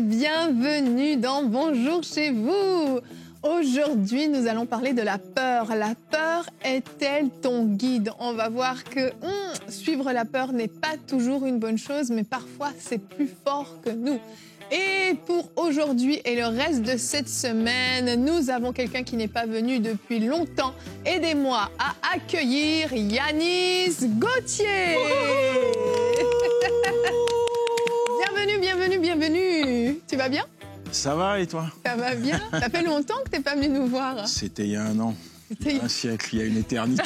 Bienvenue dans Bonjour chez vous. Aujourd'hui, nous allons parler de la peur. La peur est-elle ton guide? On va voir que suivre la peur n'est pas toujours une bonne chose, mais parfois c'est plus fort que nous. Et pour aujourd'hui et le reste de cette semaine, nous avons quelqu'un qui n'est pas venu depuis longtemps. Aidez-moi à accueillir Yanis Gauthier. Bienvenue. Tu vas bien? Ça va et toi? Ça va bien. Ça fait longtemps que tu n'es pas venu nous voir. C'était il y a un an. Il y a un siècle, il y a une éternité.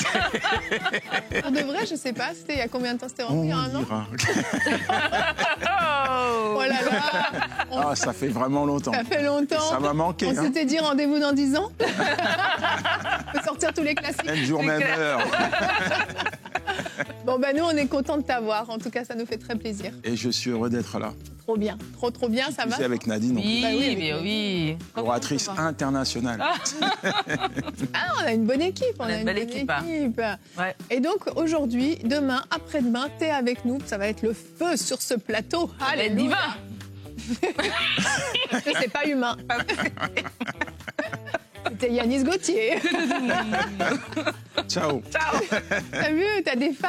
Pour de vrai, je ne sais pas. C'était il y a combien de temps? C'était rentré il y a un an? Oh là là. Ça fait vraiment longtemps. Ça fait longtemps. Ça m'a manqué. On s'était dit rendez-vous dans 10 ans. On peut sortir tous les classiques. Même jour, même heure. Bon, nous, on est contents de t'avoir. En tout cas, ça nous fait très plaisir. Et je suis heureux d'être là. Trop bien. Trop bien, ça va? C'est avec Nadine. Oui. Oratrice internationale. On a une bonne équipe. On a une bonne équipe. Ouais. Et donc, aujourd'hui, demain, après-demain, t'es avec nous. Ça va être le feu sur ce plateau. Allez, divin. C'est pas humain. C'était Yanis Gauthier. Ciao. T'as vu, t'as des fans.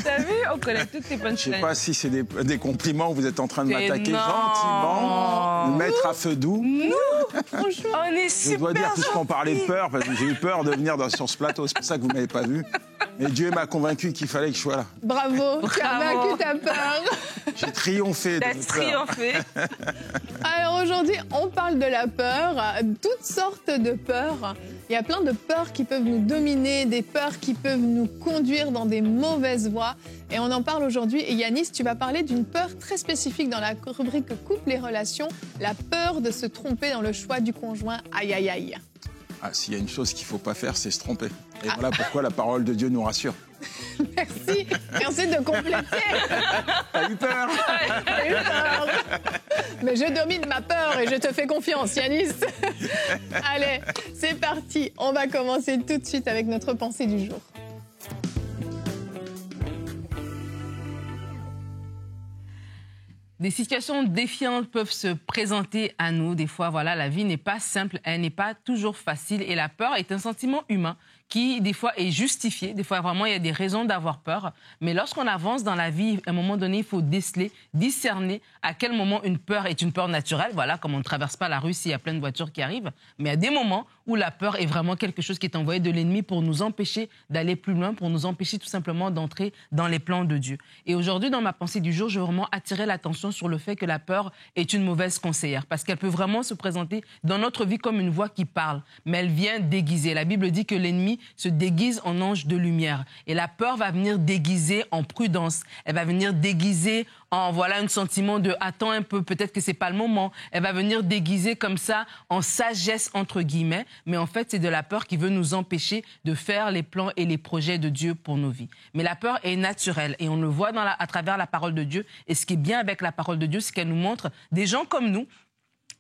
T'as vu, on connaît toutes tes punchlines. Je sais pas si c'est des compliments, vous êtes en train de m'attaquer gentiment, me mettre à feu doux. Non, franchement. On est super. Je dois dire, puisqu'on parlait de peur, parce que j'ai eu peur de venir sur ce plateau, c'est pour ça que vous ne m'avez pas vu. Mais Dieu m'a convaincu qu'il fallait que je sois là. Bravo, tu as vaincu ta peur. J'ai triomphé. T'as triomphé. Alors aujourd'hui, on parle de la peur, toutes sortes de peurs. Il y a plein de peurs qui peuvent nous dominer, des peurs qui peuvent nous conduire dans des mauvaises voies. Et on en parle aujourd'hui. Et Yanis, tu vas parler d'une peur très spécifique dans la rubrique Couple et relations, la peur de se tromper dans le choix du conjoint. Aïe, aïe, aïe. S'il y a une chose qu'il ne faut pas faire, c'est se tromper. Et voilà pourquoi la parole de Dieu nous rassure. Merci de compléter. T'as eu peur? J'ai eu peur. Mais je domine ma peur et je te fais confiance, Yanis. Allez, c'est parti. On va commencer tout de suite avec notre pensée du jour. Des situations défiantes peuvent se présenter à nous. Des fois, la vie n'est pas simple, elle n'est pas toujours facile. Et la peur est un sentiment humain qui, des fois, est justifié. Des fois, vraiment, il y a des raisons d'avoir peur. Mais lorsqu'on avance dans la vie, à un moment donné, il faut déceler, discerner à quel moment une peur est une peur naturelle. Voilà, comme on ne traverse pas la rue s'il y a plein de voitures qui arrivent. Mais il y a des moments où la peur est vraiment quelque chose qui est envoyé de l'ennemi pour nous empêcher d'aller plus loin, pour nous empêcher tout simplement d'entrer dans les plans de Dieu. Et aujourd'hui, dans ma pensée du jour, je veux vraiment attirer l'attention sur le fait que la peur est une mauvaise conseillère. Parce qu'elle peut vraiment se présenter dans notre vie comme une voix qui parle. Mais elle vient déguiser. La Bible dit que l'ennemi se déguise en ange de lumière. Et la peur va venir déguiser en prudence. Elle va venir déguiser en un sentiment de « attends un peu, peut-être que c'est pas le moment ». Elle va venir déguiser comme ça en sagesse entre guillemets. Mais en fait, c'est de la peur qui veut nous empêcher de faire les plans et les projets de Dieu pour nos vies. Mais la peur est naturelle et on le voit à travers la parole de Dieu. Et ce qui est bien avec la parole de Dieu, c'est qu'elle nous montre des gens comme nous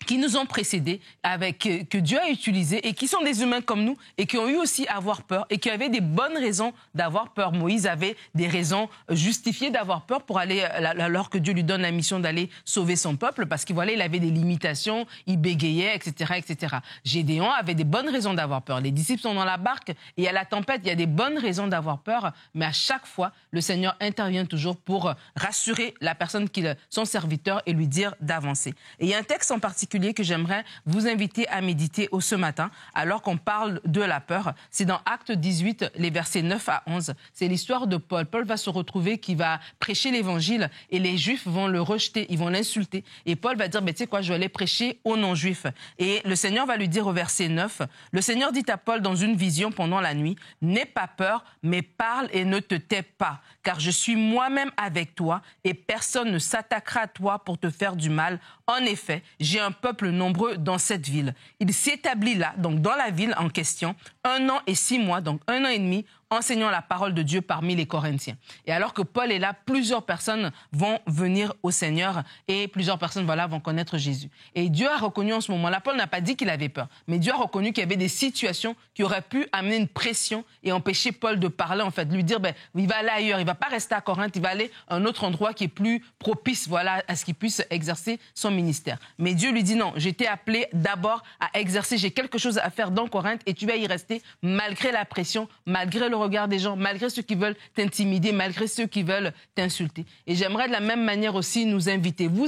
qui nous ont précédés, que Dieu a utilisés et qui sont des humains comme nous et qui ont eu aussi à avoir peur et qui avaient des bonnes raisons d'avoir peur. Moïse avait des raisons justifiées d'avoir peur pour aller, alors que Dieu lui donne la mission d'aller sauver son peuple, parce qu'il avait des limitations, il bégayait, etc., etc. Gédéon avait des bonnes raisons d'avoir peur. Les disciples sont dans la barque et il y a la tempête, il y a des bonnes raisons d'avoir peur, mais à chaque fois, le Seigneur intervient toujours pour rassurer la personne son serviteur et lui dire d'avancer. Et il y a un texte en particulier que j'aimerais vous inviter à méditer ce matin, alors qu'on parle de la peur. C'est dans Actes 18, les versets 9 à 11. C'est l'histoire de Paul. Paul va se retrouver qui va prêcher l'évangile et les Juifs vont le rejeter, ils vont l'insulter. Et Paul va dire, tu sais quoi, je vais aller prêcher aux non-Juifs. Et le Seigneur va lui dire au verset 9, le Seigneur dit à Paul dans une vision pendant la nuit, n'aie pas peur, mais parle et ne te tais pas, car je suis moi-même avec toi et personne ne s'attaquera à toi pour te faire du mal. En effet, j'ai un peuple nombreux dans cette ville. Il s'établit là, donc dans la ville en question, 1 an et 6 mois, donc 1 an et demi, enseignant la parole de Dieu parmi les Corinthiens. Et alors que Paul est là, plusieurs personnes vont venir au Seigneur et plusieurs personnes vont connaître Jésus. Et Dieu a reconnu en ce moment-là, Paul n'a pas dit qu'il avait peur, mais Dieu a reconnu qu'il y avait des situations qui auraient pu amener une pression et empêcher Paul de parler, en fait, lui dire, il va aller ailleurs, il ne va pas rester à Corinthe, il va aller à un autre endroit qui est plus propice, à ce qu'il puisse exercer son ministère. Mais Dieu lui dit, non, j'ai été appelé d'abord à exercer, j'ai quelque chose à faire dans Corinthe et tu vas y rester malgré la pression, malgré le regard des gens, malgré ceux qui veulent t'intimider, malgré ceux qui veulent t'insulter. Et j'aimerais de la même manière aussi vous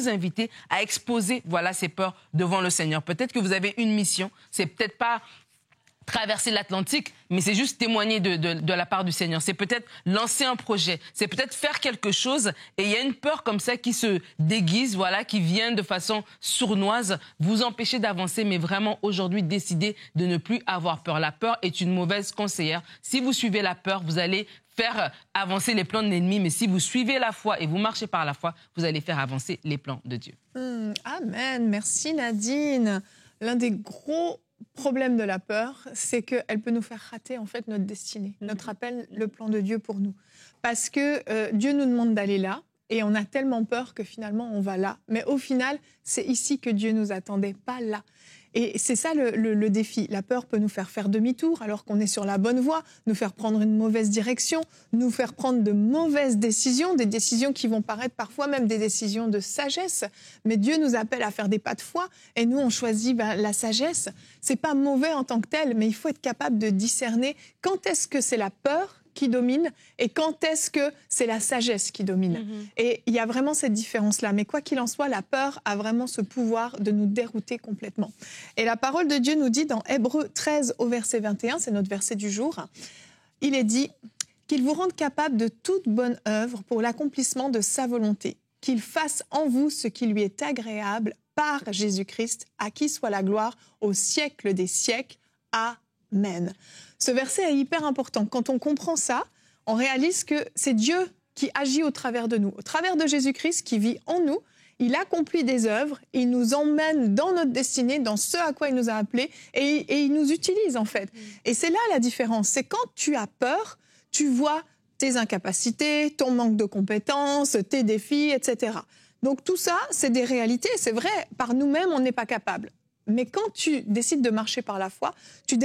inviter à exposer, ces peurs devant le Seigneur. Peut-être que vous avez une mission, c'est peut-être pas traverser l'Atlantique, mais c'est juste témoigner de la part du Seigneur. C'est peut-être lancer un projet, c'est peut-être faire quelque chose et il y a une peur comme ça qui se déguise, qui vient de façon sournoise, vous empêcher d'avancer, mais vraiment aujourd'hui décider de ne plus avoir peur. La peur est une mauvaise conseillère. Si vous suivez la peur, vous allez faire avancer les plans de l'ennemi, mais si vous suivez la foi et vous marchez par la foi, vous allez faire avancer les plans de Dieu. Amen. Merci Nadine. L'un des gros problèmes de la peur, c'est qu'elle peut nous faire rater en fait notre destinée, notre appel, le plan de Dieu pour nous. Parce que Dieu nous demande d'aller là et on a tellement peur que finalement on va là. Mais au final, c'est ici que Dieu nous attendait, pas là. Et c'est ça le défi. La peur peut nous faire demi-tour alors qu'on est sur la bonne voie, nous faire prendre une mauvaise direction, nous faire prendre de mauvaises décisions, des décisions qui vont paraître parfois même des décisions de sagesse. Mais Dieu nous appelle à faire des pas de foi et nous, on choisit la sagesse. C'est pas mauvais en tant que tel, mais il faut être capable de discerner quand est-ce que c'est la peur qui domine et quand est-ce que c'est la sagesse qui domine. Et il y a vraiment cette différence-là. Mais quoi qu'il en soit, la peur a vraiment ce pouvoir de nous dérouter complètement. Et la parole de Dieu nous dit dans Hébreux 13 au verset 21, c'est notre verset du jour, il est dit qu'il vous rende capable de toute bonne œuvre pour l'accomplissement de sa volonté, qu'il fasse en vous ce qui lui est agréable par Jésus-Christ, à qui soit la gloire au siècle des siècles. Amen. Ce verset est hyper important. Quand on comprend ça, on réalise que c'est Dieu qui agit au travers de nous. Au travers de Jésus-Christ qui vit en nous, il accomplit des œuvres, il nous emmène dans notre destinée, dans ce à quoi il nous a appelés, et il nous utilise en fait. Et c'est là la différence. C'est quand tu as peur, tu vois tes incapacités, ton manque de compétences, tes défis, etc. Donc tout ça, c'est des réalités. C'est vrai, par nous-mêmes, on n'est pas capable. Mais quand tu décides de marcher par la foi, tu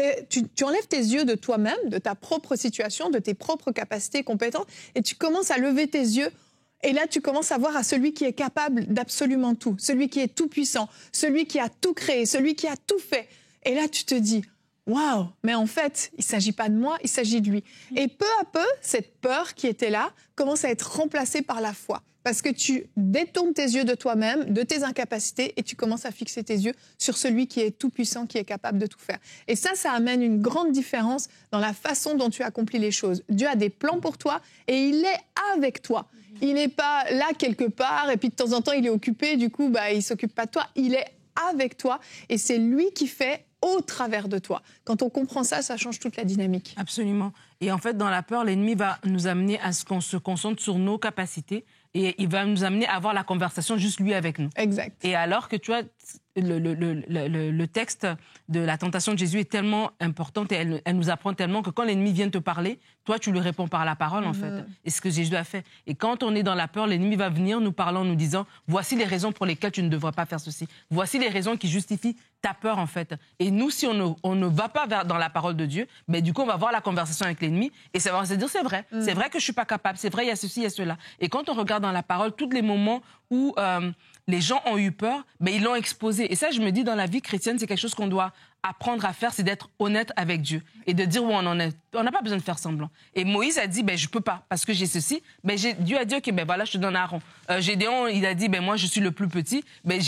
enlèves tes yeux de toi-même, de ta propre situation, de tes propres capacités et compétences, et tu commences à lever tes yeux. Et là, tu commences à voir à celui qui est capable d'absolument tout, celui qui est tout-puissant, celui qui a tout créé, celui qui a tout fait. Et là, tu te dis, waouh, mais en fait, il ne s'agit pas de moi, il s'agit de lui. Et peu à peu, cette peur qui était là commence à être remplacée par la foi. Parce que tu détournes tes yeux de toi-même, de tes incapacités, et tu commences à fixer tes yeux sur celui qui est tout-puissant, qui est capable de tout faire. Et ça amène une grande différence dans la façon dont tu accomplis les choses. Dieu a des plans pour toi et il est avec toi. Il n'est pas là quelque part et puis de temps en temps il est occupé, du coup il ne s'occupe pas de toi. Il est avec toi et c'est lui qui fait au travers de toi. Quand on comprend ça, ça change toute la dynamique. Absolument. Et en fait, dans la peur, l'ennemi va nous amener à ce qu'on se concentre sur nos capacités et il va nous amener à avoir la conversation juste lui avec nous. Exact. Et alors que tu vois, le texte de la tentation de Jésus est tellement importante et elle nous apprend tellement que quand l'ennemi vient te parler, toi tu lui réponds par la parole en fait. Et ce que Jésus a fait. Et quand on est dans la peur, l'ennemi va venir nous parler en nous disant voici les raisons pour lesquelles tu ne devrais pas faire ceci. Voici les raisons qui justifient ta peur en fait. Et nous, si on ne va pas dans la parole de Dieu, du coup on va avoir la conversation avec l'ennemi et ça va se dire c'est vrai que je suis pas capable, c'est vrai il y a ceci, il y a cela. Et quand on regarde dans la parole, tous les moments où les gens ont eu peur, ils l'ont exposé. Et ça, je me dis, dans la vie chrétienne, c'est quelque chose qu'on doit apprendre à faire, c'est d'être honnête avec Dieu et de dire où on en est. On n'a pas besoin de faire semblant. Et Moïse a dit, je peux pas parce que j'ai ceci. Dieu a dit, ok, voilà, je te donne Aaron. Gédéon, il a dit, moi, je suis le plus petit.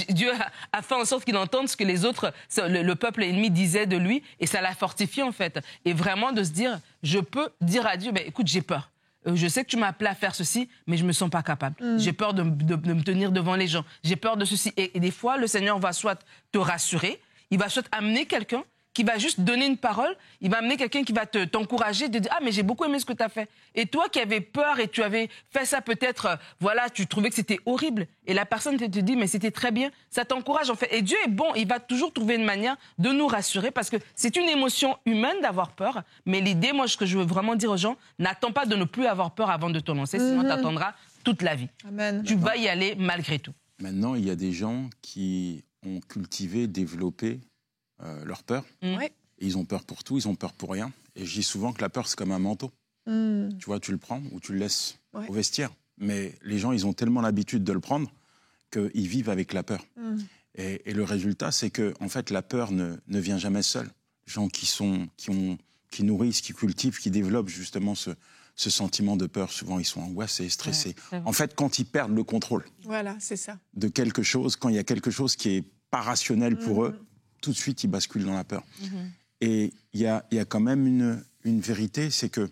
Dieu a fait en sorte qu'il entende ce que les autres, le peuple ennemi disait de lui et ça l'a fortifié en fait. Et vraiment de se dire, je peux dire à Dieu, écoute, j'ai peur. Je sais que tu m'as appelé à faire ceci, mais je ne me sens pas capable. J'ai peur de me tenir devant les gens. J'ai peur de ceci. Et des fois, le Seigneur va soit te rassurer, il va soit amener quelqu'un qui va juste donner une parole, il va amener quelqu'un qui va t'encourager, te dire « Ah, mais j'ai beaucoup aimé ce que tu as fait. » Et toi qui avais peur et tu avais fait ça peut-être, voilà, tu trouvais que c'était horrible. Et la personne te dit « Mais c'était très bien. » Ça t'encourage en fait. Et Dieu est bon, il va toujours trouver une manière de nous rassurer parce que c'est une émotion humaine d'avoir peur. Mais l'idée, moi, ce que je veux vraiment dire aux gens, n'attends pas de ne plus avoir peur avant de te lancer, sinon tu attendras toute la vie. Amen. Tu vas y aller malgré tout. Maintenant, il y a des gens qui ont cultivé, développé leur peur. Ouais. Et ils ont peur pour tout, ils ont peur pour rien. Et je dis souvent que la peur, c'est comme un manteau. Tu vois, tu le prends ou tu le laisses au vestiaire. Mais les gens, ils ont tellement l'habitude de le prendre qu'ils vivent avec la peur. Et le résultat, c'est que en fait, la peur ne vient jamais seule. Les gens qui nourrissent, qui cultivent, qui développent justement ce sentiment de peur, souvent, ils sont angoissés, stressés. Ouais, en fait, quand ils perdent le contrôle Voilà, c'est ça. de quelque chose, quand il y a quelque chose qui est pas rationnel pour eux, tout de suite, ils basculent dans la peur. Et il y a quand même une vérité, c'est que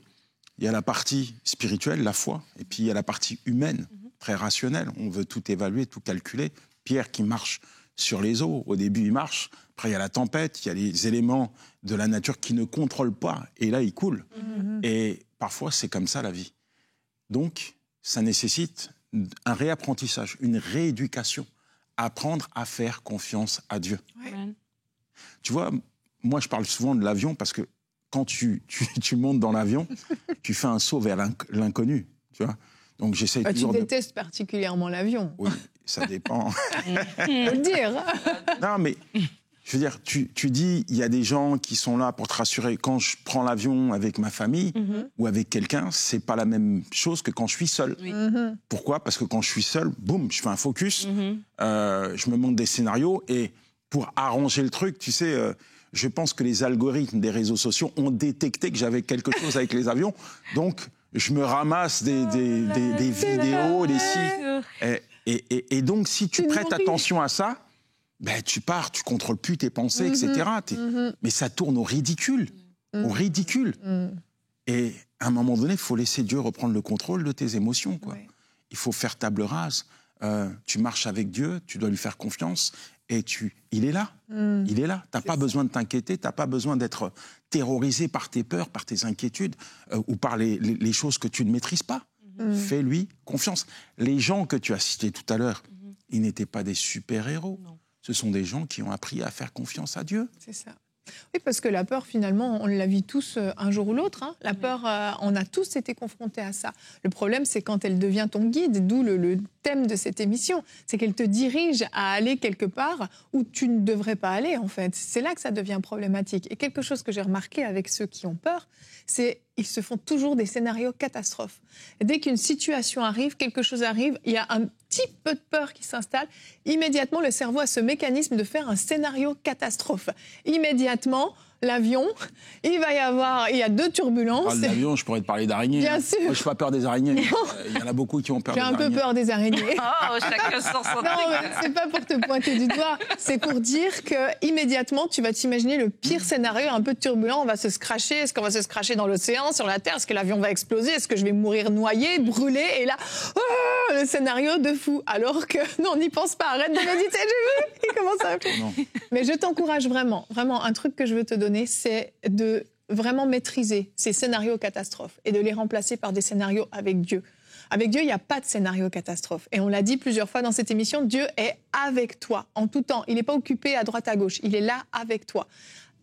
il y a la partie spirituelle, la foi, et puis il y a la partie humaine, très rationnelle. On veut tout évaluer, tout calculer. Pierre qui marche sur les eaux, au début il marche, après il y a la tempête, il y a les éléments de la nature qui ne contrôlent pas, et là il coule. Et parfois c'est comme ça la vie. Donc ça nécessite un réapprentissage, une rééducation, apprendre à faire confiance à Dieu. Ouais. Tu vois, moi je parle souvent de l'avion parce que quand tu montes dans l'avion, tu fais un saut vers l'inconnu, tu vois. Donc j'essaie toujours Tu détestes particulièrement l'avion. Oui, ça dépend. Faut le dire. Non, mais je veux dire, tu dis, il y a des gens qui sont là pour te rassurer. Quand je prends l'avion avec ma famille ou avec quelqu'un, c'est pas la même chose que quand je suis seul. Oui. Pourquoi ? Parce que quand je suis seul, boum, je fais un focus, je me montre des scénarios et pour arranger le truc, tu sais, je pense que les algorithmes des réseaux sociaux ont détecté que j'avais quelque chose avec les avions. Donc, je me ramasse des vidéos, des sites. Et donc, si tu prêtes attention à ça, ben, tu pars, tu contrôles plus tes pensées, etc. Mais ça tourne au ridicule. Au ridicule. Et à un moment donné, il faut laisser Dieu reprendre le contrôle de tes émotions, quoi. Ouais. Il faut faire table rase. Tu marches avec Dieu, tu dois lui faire confiance. Et il est là. Il est là. Tu n'as pas besoin de t'inquiéter, tu n'as pas besoin d'être terrorisé par tes peurs, par tes inquiétudes ou par les choses que tu ne maîtrises pas. Fais-lui confiance. Les gens que tu as cités tout à l'heure, ils n'étaient pas des super-héros. Non. Ce sont des gens qui ont appris à faire confiance à Dieu. C'est ça. Oui, parce que la peur, finalement, on la vit tous un jour ou l'autre. Hein. La peur, on a tous été confrontés à ça. Le problème, c'est quand elle devient ton guide, d'où le thème de cette émission. C'est qu'elle te dirige à aller quelque part où tu ne devrais pas aller, en fait. C'est là que ça devient problématique. Et quelque chose que j'ai remarqué avec ceux qui ont peur, c'est qu'ils se font toujours des scénarios catastrophes. Et dès qu'une situation arrive, quelque chose arrive, il y a un petit peu de peur qui s'installe. Immédiatement, le cerveau a ce mécanisme de faire un scénario catastrophe. Immédiatement, l'avion, il y a 2 turbulences. L'avion, je pourrais te parler d'araignées. Bien sûr. Moi, je n'ai pas peur des araignées. Il y en a beaucoup qui ont peur des J'ai un araignées. peu peur des araignées. Oh, chacun sort son Non, truc. mais c'est pas pour te pointer du doigt. C'est pour dire que immédiatement, tu vas t'imaginer le pire scénario, un peu turbulent. On va se scratcher. Est-ce qu'on va se scratcher dans l'océan, sur la terre ? Est-ce que l'avion va exploser ? Est-ce que je vais mourir noyé, brûlé ? Et là, le scénario de fou. Alors que non, n'y pense pas. Arrête de méditer. J'ai vu. Il commence à. Non. Mais je t'encourage vraiment, un truc que je veux te donner, c'est de vraiment maîtriser ces scénarios catastrophes et de les remplacer par des scénarios avec Dieu. Avec Dieu, il n'y a pas de scénario catastrophe. Et on l'a dit plusieurs fois dans cette émission, Dieu est avec toi en tout temps. Il n'est pas occupé à droite à gauche, il est là avec toi.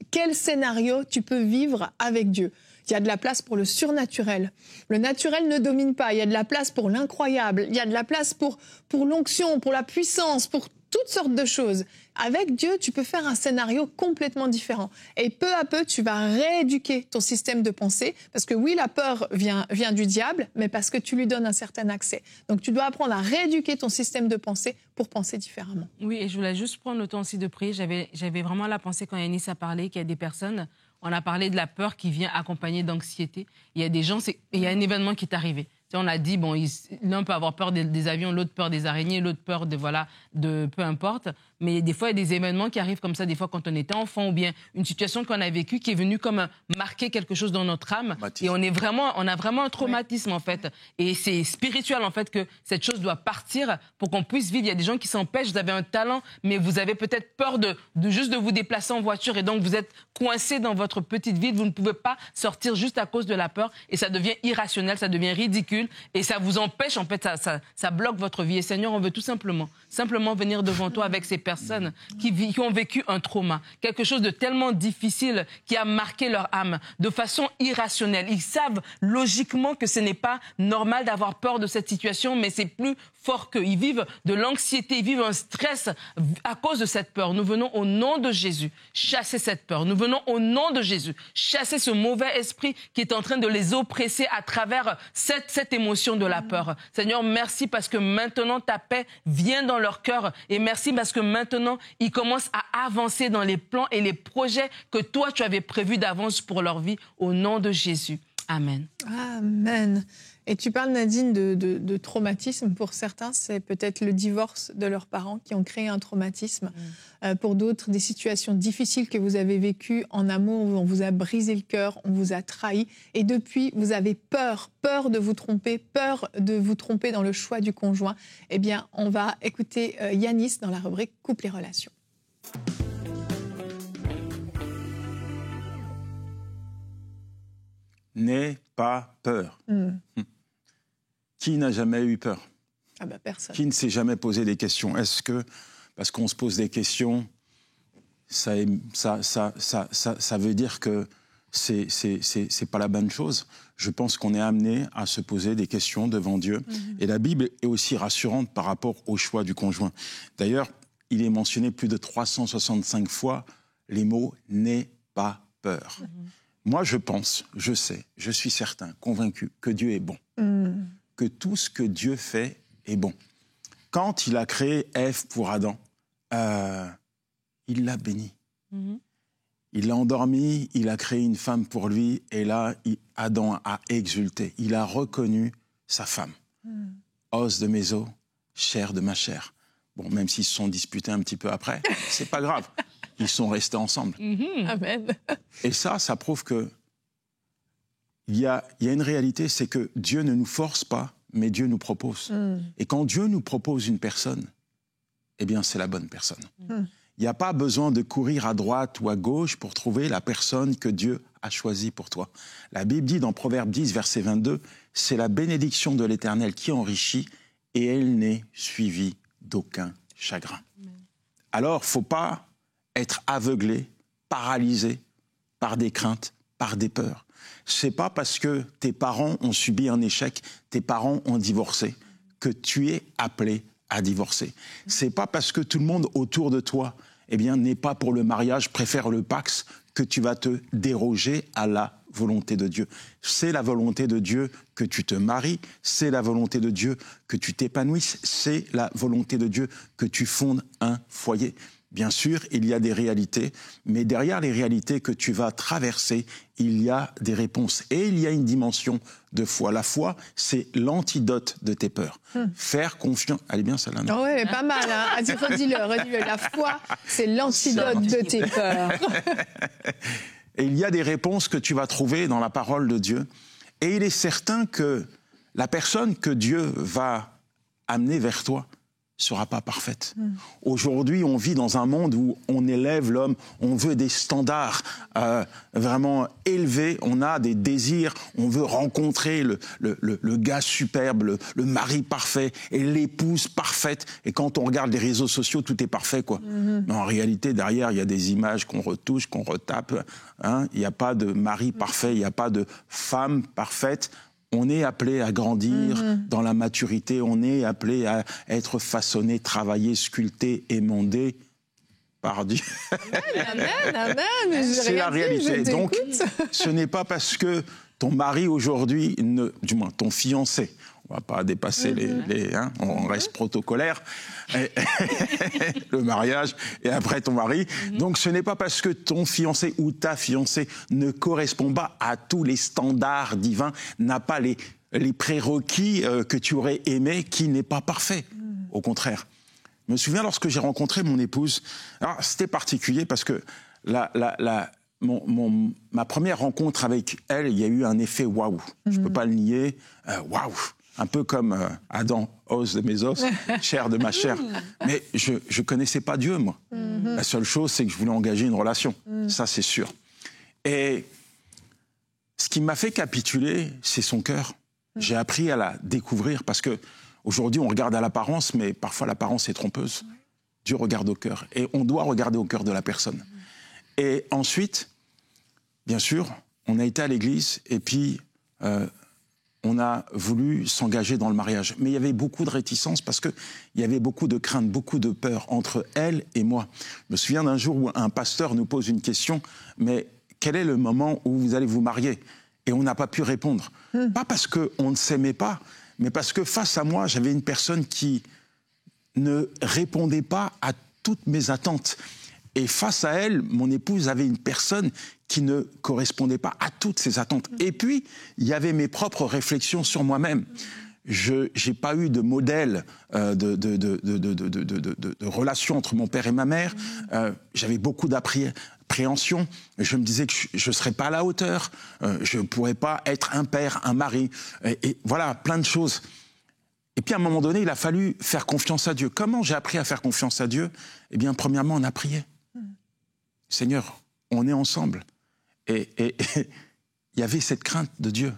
Quel scénario tu peux vivre avec Dieu ? Il y a de la place pour le surnaturel. Le naturel ne domine pas. Il y a de la place pour l'incroyable. Il y a de la place pour l'onction, pour la puissance, pour toutes sortes de choses. Avec Dieu, tu peux faire un scénario complètement différent. Et peu à peu, tu vas rééduquer ton système de pensée. Parce que oui, la peur vient du diable, mais parce que tu lui donnes un certain accès. Donc, tu dois apprendre à rééduquer ton système de pensée pour penser différemment. Oui, et je voulais juste prendre le temps aussi de prier. J'avais vraiment la pensée quand Yanis a parlé qu'il y a des personnes, on a parlé de la peur qui vient accompagnée d'anxiété. Il y a des gens, il y a un événement qui est arrivé. Tu sais, on a dit, bon, l'un peut avoir peur des avions, l'autre peur des araignées, l'autre peur de peu importe. Mais des fois, il y a des événements qui arrivent comme ça, des fois quand on était enfant, ou bien une situation qu'on a vécue qui est venue comme marquer quelque chose dans notre âme. Et on a vraiment un traumatisme, en fait. Et c'est spirituel, en fait, que cette chose doit partir pour qu'on puisse vivre. Il y a des gens qui s'empêchent, vous avez un talent, mais vous avez peut-être peur de juste de vous déplacer en voiture, et donc vous êtes coincé dans votre petite ville, vous ne pouvez pas sortir juste à cause de la peur, et ça devient irrationnel, ça devient ridicule, et ça vous empêche, en fait, ça bloque votre vie. Et Seigneur, on veut tout simplement venir devant toi avec ces personnes qui ont vécu un trauma, quelque chose de tellement difficile qui a marqué leur âme de façon irrationnelle. Ils savent logiquement que ce n'est pas normal d'avoir peur de cette situation, mais c'est plus fort qu'eux. Ils vivent de l'anxiété, ils vivent un stress à cause de cette peur. Nous venons au nom de Jésus chasser cette peur. Nous venons au nom de Jésus chasser ce mauvais esprit qui est en train de les oppresser à travers cette émotion de la peur. Seigneur, merci parce que maintenant ta paix vient dans leur cœur, et merci parce que maintenant ils commencent à avancer dans les plans et les projets que toi tu avais prévus d'avance pour leur vie, au nom de Jésus. Amen. Amen. Et tu parles, Nadine, de traumatisme. Pour certains, c'est peut-être le divorce de leurs parents qui ont créé un traumatisme. Pour d'autres, des situations difficiles que vous avez vécues en amour, où on vous a brisé le cœur, on vous a trahi. Et depuis, vous avez peur de vous tromper dans le choix du conjoint. Eh bien, on va écouter Yanis dans la rubrique « Couple et relations ». N'aie pas peur. Qui n'a jamais eu peur? Ah bah personne. Qui ne s'est jamais posé des questions? Est-ce que, parce qu'on se pose des questions, ça veut dire que c'est pas la bonne chose? Je pense qu'on est amené à se poser des questions devant Dieu. Et la Bible est aussi rassurante par rapport au choix du conjoint. D'ailleurs, il est mentionné plus de 365 fois les mots « n'aie pas peur ». Moi, je pense, je sais, je suis certain, convaincu que Dieu est bon. Que tout ce que Dieu fait est bon. Quand il a créé Ève pour Adam, il l'a béni. Il l'a endormi, il a créé une femme pour lui, et là, Adam a exulté. Il a reconnu sa femme. Os de mes os, chair de ma chair. Bon, même s'ils se sont disputés un petit peu après, c'est pas grave. Ils sont restés ensemble. Amen. Et ça prouve que il y a une réalité, c'est que Dieu ne nous force pas, mais Dieu nous propose. Et quand Dieu nous propose une personne, eh bien, c'est la bonne personne. Il n'y a pas besoin de courir à droite ou à gauche pour trouver la personne que Dieu a choisie pour toi. La Bible dit dans Proverbe 10, verset 22, « C'est la bénédiction de l'Éternel qui enrichit, et elle n'est suivie d'aucun chagrin. » Alors, il ne faut pas être aveuglé, paralysé par des craintes, par des peurs. C'est pas parce que tes parents ont subi un échec, tes parents ont divorcé, que tu es appelé à divorcer. C'est pas parce que tout le monde autour de toi, eh bien, n'est pas pour le mariage, préfère le Pacs, que tu vas te déroger à la volonté de Dieu. C'est la volonté de Dieu que tu te maries, c'est la volonté de Dieu que tu t'épanouisses, c'est la volonté de Dieu que tu fondes un foyer. Bien sûr, il y a des réalités, mais derrière les réalités que tu vas traverser, il y a des réponses. Et il y a une dimension de foi. La foi, c'est l'antidote de tes peurs. Faire confiance... Elle est bien celle-là, non? Oui, pas mal. Hein. Redis-le. La foi, c'est l'antidote de tes peurs. Et il y a des réponses que tu vas trouver dans la parole de Dieu. Et il est certain que la personne que Dieu va amener vers toi sera pas parfaite. Aujourd'hui, on vit dans un monde où on élève l'homme, on veut des standards vraiment élevés, on a des désirs, on veut rencontrer le gars superbe, le mari parfait et l'épouse parfaite. Et quand on regarde les réseaux sociaux, tout est parfait, quoi. Mais en réalité, derrière, il y a des images qu'on retouche, qu'on retape. Hein. Il n'y a pas de mari parfait, il n'y a pas de femme parfaite. On est appelé à grandir dans la maturité, on est appelé à être façonné, travaillé, sculpté, émondé par Dieu. Amen. C'est la réalité. Donc, ce n'est pas parce que ton mari aujourd'hui, du moins ton fiancé, on ne va pas dépasser on reste protocolaire, le mariage et après ton mari. Donc ce n'est pas parce que ton fiancé ou ta fiancée ne correspond pas à tous les standards divins, n'a pas les prérequis que tu aurais aimé, qui n'est pas parfait. Au contraire. Je me souviens lorsque j'ai rencontré mon épouse, alors c'était particulier parce que ma première rencontre avec elle, il y a eu un effet waouh. Je ne peux pas le nier. Waouh. Un peu comme Adam, os de mes os, chair de ma chair. Mais je ne connaissais pas Dieu, moi. La seule chose, c'est que je voulais engager une relation. Ça, c'est sûr. Et ce qui m'a fait capituler, c'est son cœur. J'ai appris à la découvrir parce que aujourd'hui, on regarde à l'apparence, mais parfois l'apparence est trompeuse. Dieu regarde au cœur. Et on doit regarder au cœur de la personne. Et ensuite, bien sûr, on a été à l'église et puis on a voulu s'engager dans le mariage. Mais il y avait beaucoup de réticence parce qu'il y avait beaucoup de crainte, beaucoup de peur entre elle et moi. Je me souviens d'un jour où un pasteur nous pose une question, mais quel est le moment où vous allez vous marier ? Et on n'a pas pu répondre. Pas parce qu'on ne s'aimait pas, mais parce que face à moi, j'avais une personne qui ne répondait pas à toutes mes attentes. Et face à elle, mon épouse avait une personne qui ne correspondait pas à toutes ses attentes. Et puis, il y avait mes propres réflexions sur moi-même. Je n'ai pas eu de modèle de relation entre mon père et ma mère. J'avais beaucoup d'appréhension. Je me disais que je ne serais pas à la hauteur. Je ne pourrais pas être un père, un mari. Et voilà, plein de choses. Et puis, à un moment donné, il a fallu faire confiance à Dieu. Comment j'ai appris à faire confiance à Dieu ? Eh bien, premièrement, on a prié. Seigneur, on est ensemble. Et il y avait cette crainte de Dieu.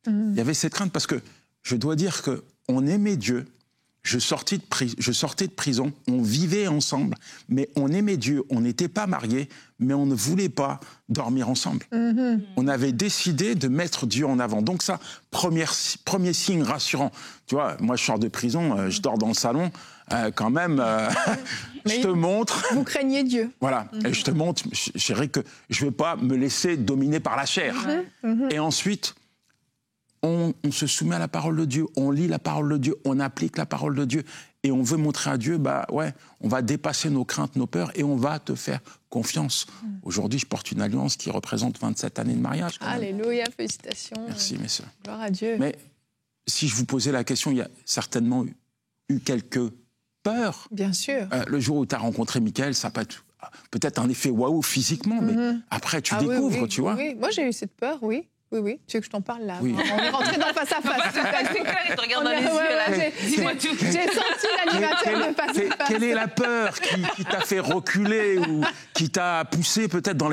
Il y avait cette crainte parce que je dois dire qu'on aimait Dieu. Je sortais de prison, on vivait ensemble, mais on aimait Dieu. On n'était pas mariés, mais on ne voulait pas dormir ensemble. On avait décidé de mettre Dieu en avant. Donc ça, premier signe rassurant. Tu vois, moi je sors de prison, je dors dans le salon, quand même, je te montre... Vous craignez Dieu. Voilà, et je te montre, je dirais que je ne vais pas me laisser dominer par la chair. Et ensuite... On se soumet à la parole de Dieu, on lit la parole de Dieu, on applique la parole de Dieu et on veut montrer à Dieu, on va dépasser nos craintes, nos peurs et on va te faire confiance. Aujourd'hui, je porte une alliance qui représente 27 années de mariage. Alléluia, félicitations. Merci, messieurs. Gloire à Dieu. Mais si je vous posais la question, il y a certainement eu quelques peurs. Bien sûr. Le jour où tu as rencontré Michael, ça n'a pas peut-être un effet waouh physiquement, mais après tu découvres, tu vois. Oui. Moi, j'ai eu cette peur, oui. Oui. Tu veux que je t'en parle là? Oui. On est rentré dans face à face. Je te regarde dans les yeux, là. Dis-moi tout. J'ai senti l'animateur de face à face. Quelle est la peur qui t'a fait reculer ou qui t'a poussé peut-être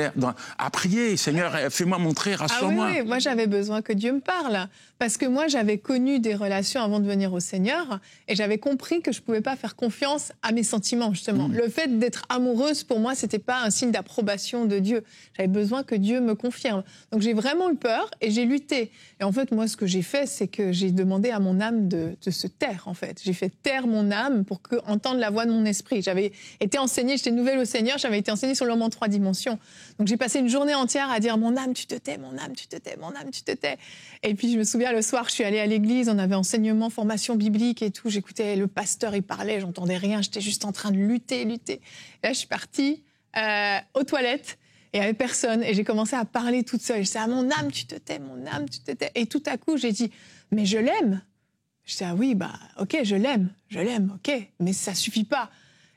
à prier? Seigneur, fais-moi montrer, rassure-moi. Oui. Moi, j'avais besoin que Dieu me parle. Parce que moi, j'avais connu des relations avant de venir au Seigneur et j'avais compris que je ne pouvais pas faire confiance à mes sentiments, justement. Le fait d'être amoureuse, pour moi, ce n'était pas un signe d'approbation de Dieu. J'avais besoin que Dieu me confirme. Donc, j'ai vraiment eu peur et j'ai lutté. Et en fait, moi, ce que j'ai fait, c'est que j'ai demandé à mon âme de se taire, en fait. J'ai fait taire mon âme pour entendre la voix de mon esprit. J'avais été enseignée, j'étais nouvelle au Seigneur, j'avais été enseignée sur l'homme en 3 dimensions. Donc, j'ai passé une journée entière à dire « Mon âme, tu te tais, mon âme, tu te tais, mon âme, tu te tais ». Et puis, je me souviens, le soir, je suis allée à l'église, on avait enseignement, formation biblique et tout. J'écoutais le pasteur, il parlait, j'entendais rien, j'étais juste en train de lutter. Et là, je suis partie aux toilettes et il n'y avait personne. Et j'ai commencé à parler toute seule. Je disais, mon âme, tu te tais, mon âme, tu te tais. Et tout à coup, j'ai dit, mais je l'aime. Je disais, oui, ok, je l'aime, ok, mais ça suffit pas.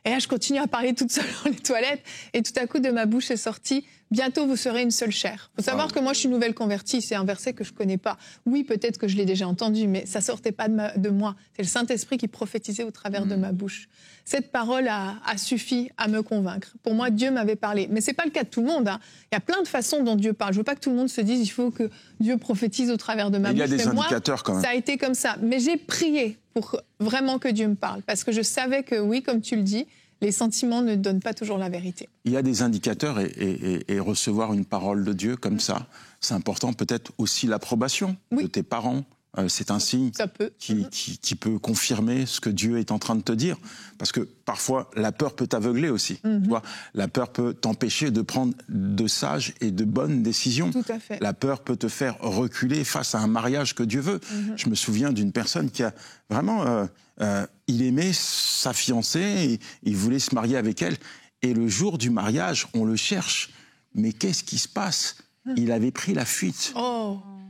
Et là, je continue à parler toute seule dans les toilettes. Et tout à coup, de ma bouche est sorti, bientôt, vous serez une seule chair. Il faut savoir que moi, je suis nouvelle convertie. C'est un verset que je ne connais pas. Oui, peut-être que je l'ai déjà entendu, mais ça ne sortait pas de moi. C'est le Saint-Esprit qui prophétisait au travers de ma bouche. Cette parole a suffi à me convaincre. Pour moi, Dieu m'avait parlé. Mais ce n'est pas le cas de tout le monde. Il y a plein de façons dont Dieu parle. Je ne veux pas que tout le monde se dise il faut que Dieu prophétise au travers de ma bouche. Il y a des indicateurs quand même. Ça a été comme ça. Mais j'ai prié pour vraiment que Dieu me parle. Parce que je savais que, oui, comme tu le dis, les sentiments ne donnent pas toujours la vérité. Il y a des indicateurs et recevoir une parole de Dieu comme ça, c'est important. Peut-être aussi l'approbation de tes parents. C'est un signe qui peut confirmer ce que Dieu est en train de te dire. Parce que parfois, la peur peut t'aveugler aussi. Tu vois, la peur peut t'empêcher de prendre de sages et de bonnes décisions. Tout à fait. La peur peut te faire reculer face à un mariage que Dieu veut. Je me souviens d'une personne qui a vraiment... il aimait sa fiancée, et il voulait se marier avec elle. Et le jour du mariage, on le cherche. Mais qu'est-ce qui se passe? Il avait pris la fuite.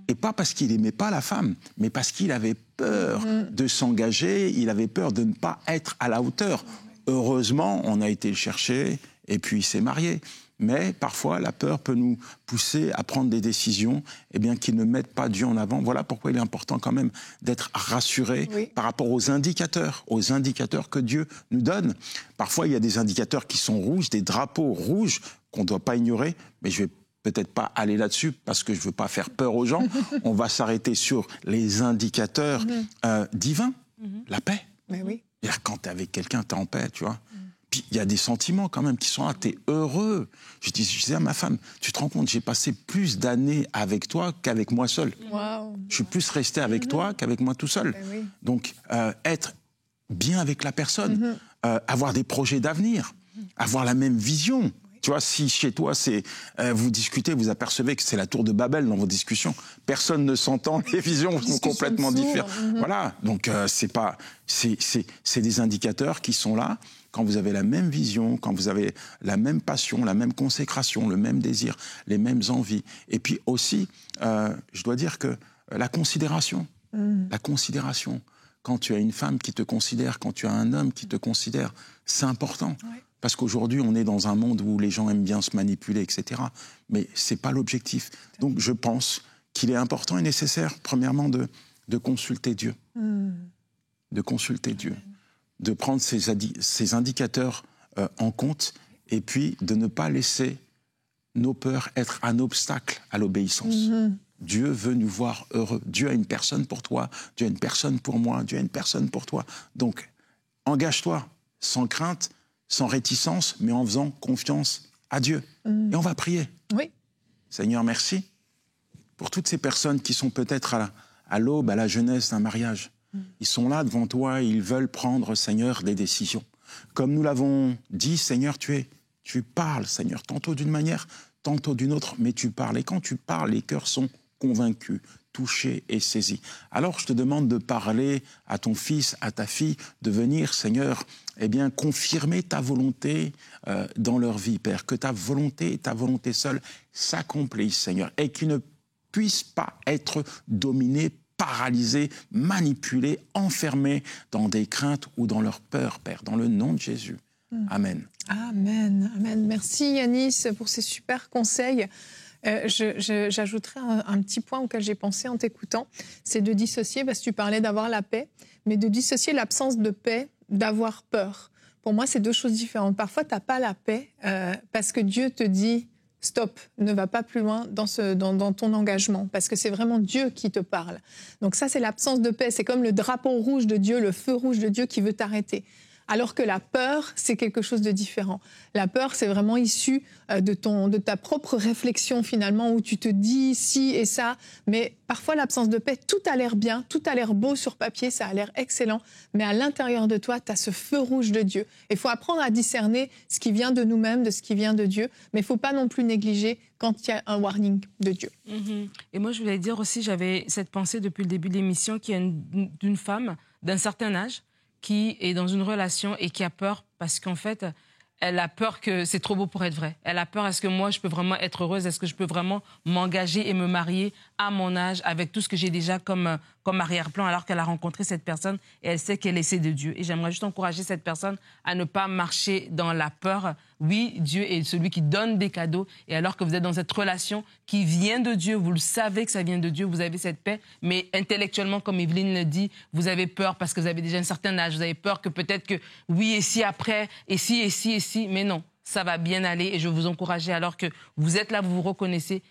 Et pas parce qu'il n'aimait pas la femme, mais parce qu'il avait peur de s'engager, il avait peur de ne pas être à la hauteur. heureusement, on a été le chercher et puis il s'est marié. Mais parfois, la peur peut nous pousser à prendre des décisions qui ne mettent pas Dieu en avant. Voilà pourquoi il est important quand même d'être rassuré par rapport aux indicateurs que Dieu nous donne. Parfois, il y a des indicateurs qui sont rouges, des drapeaux rouges qu'on ne doit pas ignorer, mais je vais peut-être pas aller là-dessus parce que je veux pas faire peur aux gens. On va s'arrêter sur les indicateurs divins, la paix. Mais oui. Quand tu es avec quelqu'un, tu es en paix, tu vois. Puis il y a des sentiments quand même qui sont là, tu es heureux. Je disais à ma femme, tu te rends compte, j'ai passé plus d'années avec toi qu'avec moi seul. Wow. Je suis plus resté avec toi qu'avec moi tout seul. Oui. Donc être bien avec la personne, avoir des projets d'avenir, avoir la même vision. Tu vois, si chez toi, vous discutez, vous apercevez que c'est la tour de Babel dans vos discussions, personne ne s'entend, les visions sont complètement différentes. Voilà, donc c'est des indicateurs qui sont là quand vous avez la même vision, quand vous avez la même passion, la même consécration, le même désir, les mêmes envies. Et puis aussi, je dois dire que la considération, quand tu as une femme qui te considère, quand tu as un homme qui te considère, c'est important. Ouais. Parce qu'aujourd'hui, on est dans un monde où les gens aiment bien se manipuler, etc. Mais ce n'est pas l'objectif. Donc, je pense qu'il est important et nécessaire, premièrement, de consulter Dieu. De consulter Dieu. De prendre ces indicateurs en compte et puis de ne pas laisser nos peurs être un obstacle à l'obéissance. Dieu veut nous voir heureux. Dieu a une personne pour toi, Dieu a une personne pour moi, Dieu a une personne pour toi. Donc, engage-toi sans crainte, sans réticence, mais en faisant confiance à Dieu. Et on va prier. Oui. Seigneur, merci pour toutes ces personnes qui sont peut-être à l'aube, à la jeunesse d'un mariage. Ils sont là devant toi et ils veulent prendre, Seigneur, des décisions. Comme nous l'avons dit, Seigneur, tu parles, Seigneur, tantôt d'une manière, tantôt d'une autre, mais tu parles. Et quand tu parles, les cœurs sont convaincus, touchés et saisis. Alors, je te demande de parler à ton fils, à ta fille, de venir, Seigneur, confirmer ta volonté dans leur vie, Père. Que ta volonté seule s'accomplisse, Seigneur, et qu'ils ne puissent pas être dominés, paralysés, manipulés, enfermés dans des craintes ou dans leur peur, Père, dans le nom de Jésus. Amen. Amen. Amen. Merci Yanis pour ces super conseils. J'ajouterais un petit point auquel j'ai pensé en t'écoutant, c'est de dissocier, parce que tu parlais d'avoir la paix, mais de dissocier l'absence de paix d'avoir peur. Pour moi, c'est deux choses différentes. Parfois, tu n'as pas la paix parce que Dieu te dit « stop, ne va pas plus loin dans ton engagement », parce que c'est vraiment Dieu qui te parle. Donc ça, c'est l'absence de paix. C'est comme le drapeau rouge de Dieu, le feu rouge de Dieu qui veut t'arrêter. Alors que la peur, c'est quelque chose de différent. La peur, c'est vraiment issu de ta propre réflexion finalement, où tu te dis ci et ça. Mais parfois, l'absence de paix, tout a l'air bien, tout a l'air beau sur papier, ça a l'air excellent. Mais à l'intérieur de toi, tu as ce feu rouge de Dieu. Il faut apprendre à discerner ce qui vient de nous-mêmes, de ce qui vient de Dieu. Mais il ne faut pas non plus négliger quand il y a un warning de Dieu. Et moi, je voulais dire aussi, j'avais cette pensée depuis le début de l'émission, qu'il y a d'une femme d'un certain âge qui est dans une relation et qui a peur parce qu'en fait, elle a peur que c'est trop beau pour être vrai. Elle a peur, est-ce que moi, je peux vraiment être heureuse? Est-ce que je peux vraiment m'engager et me marier à mon âge avec tout ce que j'ai déjà comme arrière-plan, alors qu'elle a rencontré cette personne et elle sait qu'elle essaie de Dieu. Et j'aimerais juste encourager cette personne à ne pas marcher dans la peur. Oui, Dieu est celui qui donne des cadeaux. Et alors que vous êtes dans cette relation qui vient de Dieu, vous le savez que ça vient de Dieu, vous avez cette paix. Mais intellectuellement, comme Evelyne le dit, vous avez peur parce que vous avez déjà un certain âge. Vous avez peur que peut-être que oui, et si après, et si. Mais non, ça va bien aller. Et je vous encourage, alors que vous êtes là, vous vous reconnaissez,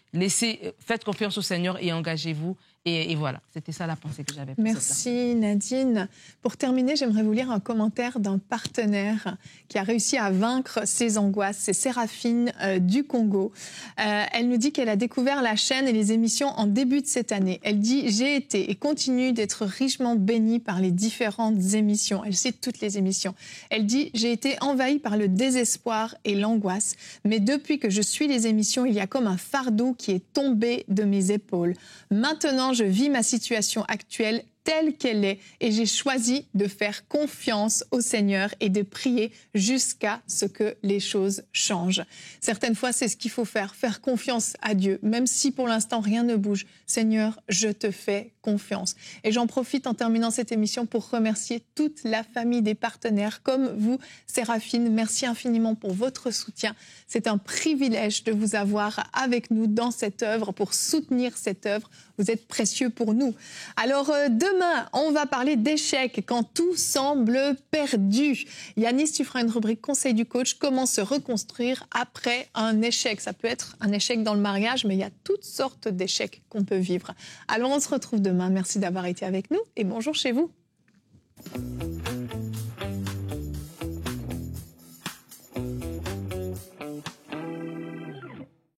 faites confiance au Seigneur et engagez-vous. Et voilà, c'était ça la pensée que j'avais. Merci Nadine. Pour terminer, j'aimerais vous lire un commentaire d'un partenaire qui a réussi à vaincre ses angoisses. C'est Séraphine du Congo. Elle nous dit qu'elle a découvert la chaîne et les émissions en début de cette année. Elle dit « J'ai été et continue d'être richement bénie par les différentes émissions ». Elle cite toutes les émissions. Elle dit « J'ai été envahie par le désespoir et l'angoisse, mais depuis que je suis les émissions, il y a comme un fardeau qui est tombé de mes épaules. Maintenant, je vis ma situation actuelle telle qu'elle est et j'ai choisi de faire confiance au Seigneur et de prier jusqu'à ce que les choses changent. Certaines fois, c'est ce qu'il faut faire confiance à Dieu, même si pour l'instant rien ne bouge. Seigneur, je te fais confiance. Et j'en profite en terminant cette émission pour remercier toute la famille des partenaires comme vous, Séraphine. Merci infiniment pour votre soutien. C'est un privilège de vous avoir avec nous dans cette œuvre, pour soutenir cette œuvre. Vous êtes précieux pour nous. Alors demain, on va parler d'échecs quand tout semble perdu. Yanis, tu feras une rubrique conseil du coach, comment se reconstruire après un échec. Ça peut être un échec dans le mariage, mais il y a toutes sortes d'échecs qu'on peut vivre. Alors on se retrouve demain. Merci d'avoir été avec nous et bonjour chez vous.